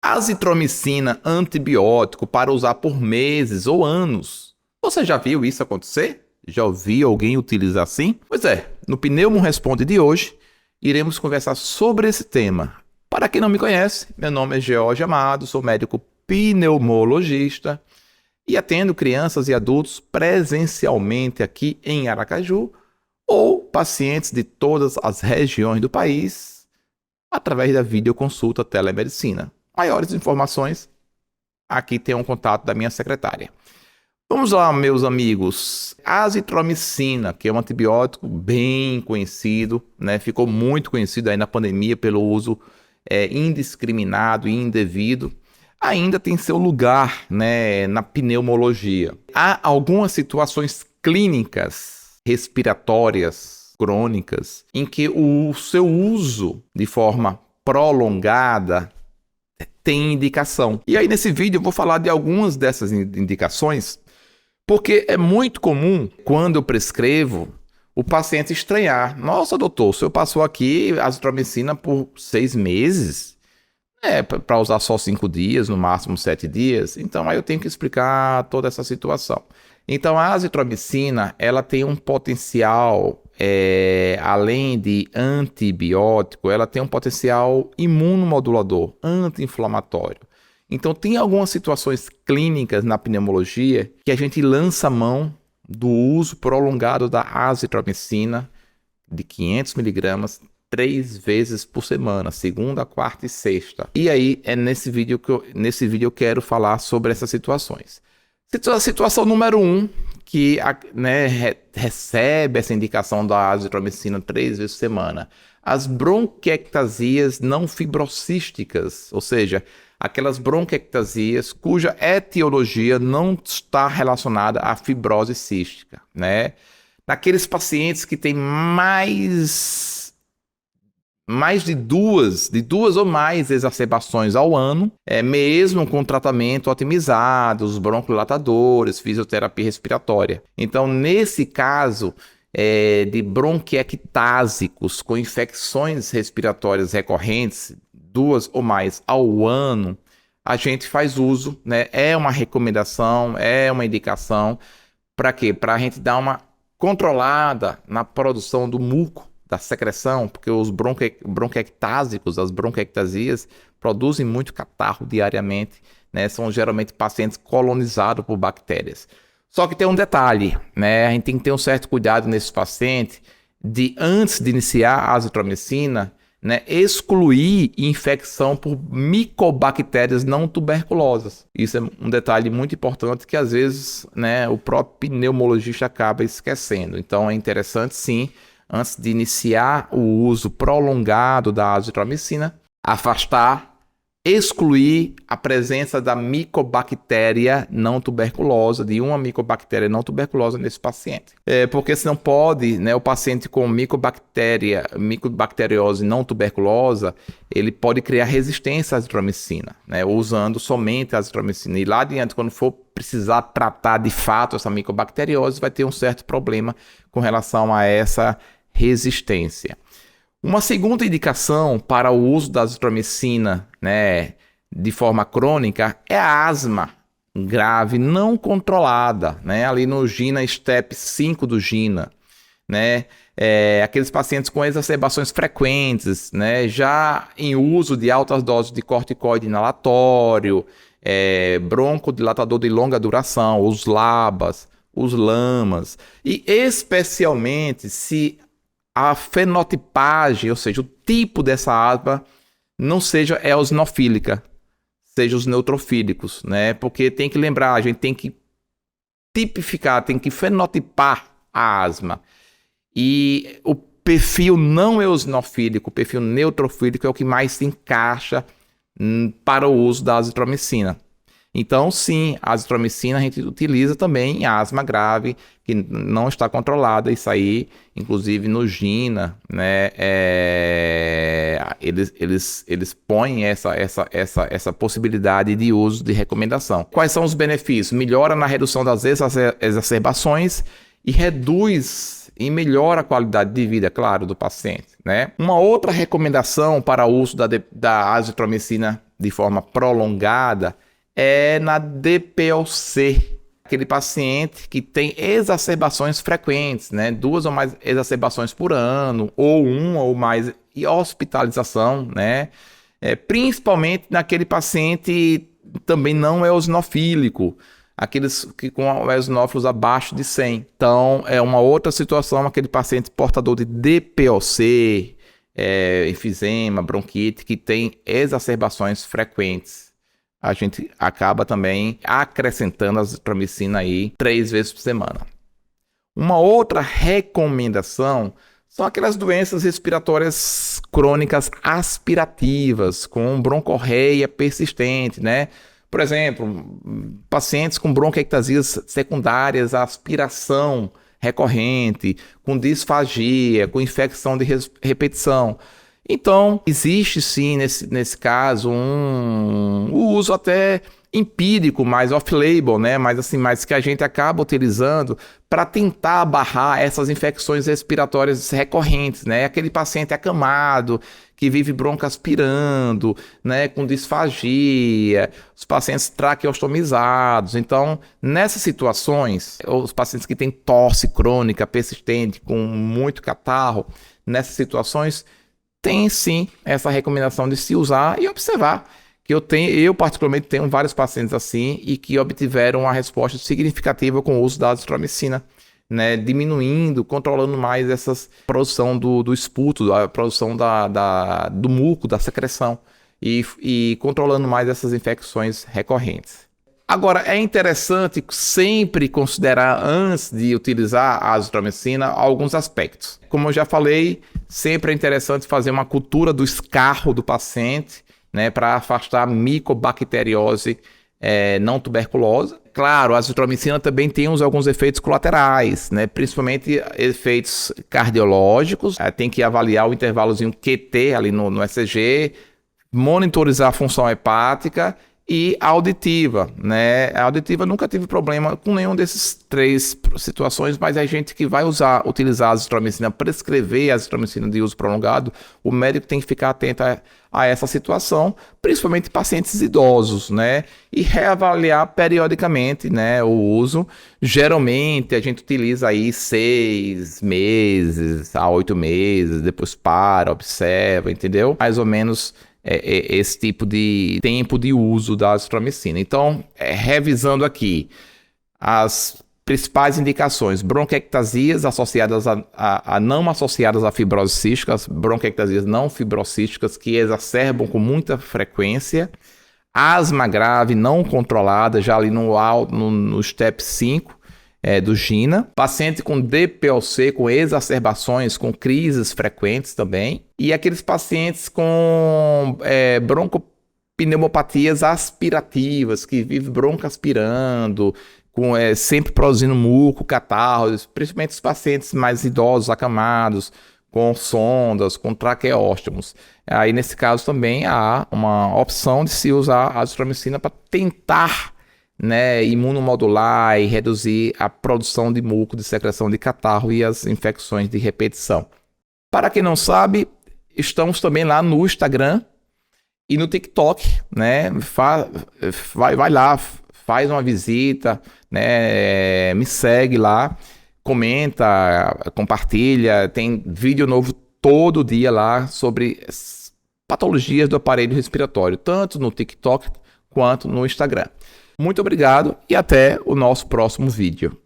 Azitromicina antibiótico para usar por meses ou anos. Você já viu isso acontecer? Já ouviu alguém utilizar assim? Pois é, no Pneumo Responde de hoje, iremos conversar sobre esse tema. Para quem não me conhece, meu nome é George Amado, sou médico pneumologista e atendo crianças e adultos presencialmente aqui em Aracaju ou pacientes de todas as regiões do país através da videoconsulta telemedicina. Maiores informações, aqui tem um contato da minha secretária. Vamos lá, meus amigos. Azitromicina, que é um antibiótico bem conhecido, né? Ficou muito conhecido aí na pandemia pelo uso indiscriminado e indevido. Ainda tem seu lugar, né, na pneumologia. Há algumas situações clínicas respiratórias crônicas em que o seu uso de forma prolongada tem indicação. E aí nesse vídeo eu vou falar de algumas dessas indicações, porque é muito comum quando eu prescrevo o paciente estranhar. Nossa, doutor, o senhor passou aqui azitromicina por 6 meses? Para usar só 5 dias, no máximo 7 dias. Então aí eu tenho que explicar toda essa situação. Então a azitromicina, ela tem um potencial, além de antibiótico, ela tem um potencial imunomodulador, anti-inflamatório. Então tem algumas situações clínicas na pneumologia que a gente lança mão do uso prolongado da azitromicina de 500 miligramas 3 vezes por semana, segunda, quarta e sexta. E aí é nesse vídeo eu quero falar sobre essas situações. Situação número 1, que recebe essa indicação da azitromicina 3 vezes por semana. As bronquiectasias não fibrocísticas, ou seja, aquelas bronquiectasias cuja etiologia não está relacionada à fibrose cística, né? Naqueles pacientes que têm mais de duas ou mais exacerbações ao ano, mesmo com tratamento otimizado, os broncodilatadores, fisioterapia respiratória. Então, nesse caso de bronquiectásicos com infecções respiratórias recorrentes, 2 ou mais ao ano, a gente faz uso, né? É uma recomendação, é uma indicação. Para quê? Para a gente dar uma controlada na produção do muco, da secreção, porque os bronquiectásicos, as bronquiectasias, produzem muito catarro diariamente, né? São geralmente pacientes colonizados por bactérias. Só que tem um detalhe, né? A gente tem que ter um certo cuidado nesses pacientes antes de iniciar a azitromicina, né, excluir infecção por micobactérias não tuberculosas. Isso é um detalhe muito importante que às vezes, né, o próprio pneumologista acaba esquecendo. Então é interessante sim, antes de iniciar o uso prolongado da azitromicina, afastar, excluir a presença da micobactéria não tuberculosa, de uma micobactéria não tuberculosa nesse paciente. Porque senão pode, né, o paciente com micobacteriose não tuberculosa, ele pode criar resistência à azitromicina, né, usando somente a azitromicina. E lá adiante, quando for precisar tratar de fato essa micobacteriose, vai ter um certo problema com relação a essa resistência. Uma segunda indicação para o uso da azitromicina, né, de forma crônica é a asma grave não controlada, né, ali no GINA STEP 5 do GINA, né, aqueles pacientes com exacerbações frequentes, né, já em uso de altas doses de corticoide inalatório, broncodilatador de longa duração, os LABAs, os LAMAs, e especialmente se a fenotipagem, ou seja, o tipo dessa asma não seja eosinofílica, seja os neutrofílicos, né? Porque tem que lembrar, a gente tem que tipificar, tem que fenotipar a asma. E o perfil não eosinofílico, o perfil neutrofílico é o que mais se encaixa para o uso da azitromicina. Então, sim, a azitromicina a gente utiliza também em asma grave, que não está controlada. Isso aí, inclusive no GINA, né, eles põem essa possibilidade de uso de recomendação. Quais são os benefícios? Melhora na redução das exacerbações e reduz e melhora a qualidade de vida, claro, do paciente, né? Uma outra recomendação para o uso da azitromicina de forma prolongada é na DPOC, aquele paciente que tem exacerbações frequentes, né? 2 ou mais exacerbações por ano, ou 1 ou mais, e hospitalização, né? Principalmente naquele paciente também não eosinofílico, aqueles que com eosinófilos abaixo de 100. Então, é uma outra situação, aquele paciente portador de DPOC, enfisema, bronquite, que tem exacerbações frequentes. A gente acaba também acrescentando a azitromicina aí 3 vezes por semana. Uma outra recomendação são aquelas doenças respiratórias crônicas aspirativas, com broncorreia persistente, né? Por exemplo, pacientes com bronquiectasias secundárias à aspiração recorrente, com disfagia, com infecção de repetição. Então, existe sim, nesse caso, o uso até empírico, mais off-label, né? Mas que a gente acaba utilizando para tentar barrar essas infecções respiratórias recorrentes, né? Aquele paciente acamado, que vive broncoaspirando, né? Com disfagia, os pacientes traqueostomizados. Então, nessas situações, os pacientes que têm tosse crônica persistente, com muito catarro, nessas situações, tem sim essa recomendação de se usar e observar. Que eu particularmente tenho vários pacientes assim e que obtiveram uma resposta significativa com o uso da azitromicina, né, diminuindo, controlando mais essa produção do esputo, a produção do muco, da secreção e controlando mais essas infecções recorrentes. Agora, é interessante sempre considerar, antes de utilizar a azitromicina, alguns aspectos. Como eu já falei, sempre é interessante fazer uma cultura do escarro do paciente, né, para afastar a micobacteriose não tuberculosa. Claro, a azitromicina também tem alguns efeitos colaterais, né, principalmente efeitos cardiológicos. Tem que avaliar o intervalozinho QT ali no ECG, monitorizar a função hepática e auditiva, né? A auditiva nunca tive problema com nenhum desses 3 situações, mas a gente que vai utilizar a azitromicina, prescrever a azitromicina de uso prolongado, o médico tem que ficar atento a essa situação, principalmente pacientes idosos, né? E reavaliar periodicamente, né, o uso. Geralmente a gente utiliza aí 6 meses a 8 meses, depois para, observa, entendeu? Mais ou menos esse tipo de tempo de uso da azitromicina. Então, revisando aqui, as principais indicações: bronquiectasias associadas não associadas à fibrose cística, as bronquiectasias não fibrocísticas que exacerbam com muita frequência, asma grave não controlada, já ali no step 5, do GINA, paciente com DPOC, com exacerbações, com crises frequentes também, e aqueles pacientes com broncopneumopatias aspirativas, que vivem broncoaspirando, sempre produzindo muco, catarro, principalmente os pacientes mais idosos, acamados, com sondas, com traqueóstomos. Aí, nesse caso, também há uma opção de se usar a azitromicina para tentar, né, imunomodular e reduzir a produção de muco, de secreção de catarro e as infecções de repetição. Para quem não sabe, estamos também lá no Instagram e no TikTok, né? Vai lá, faz uma visita, né? Me segue lá, comenta, compartilha, tem vídeo novo todo dia lá sobre patologias do aparelho respiratório, tanto no TikTok quanto no Instagram. Muito obrigado e até o nosso próximo vídeo.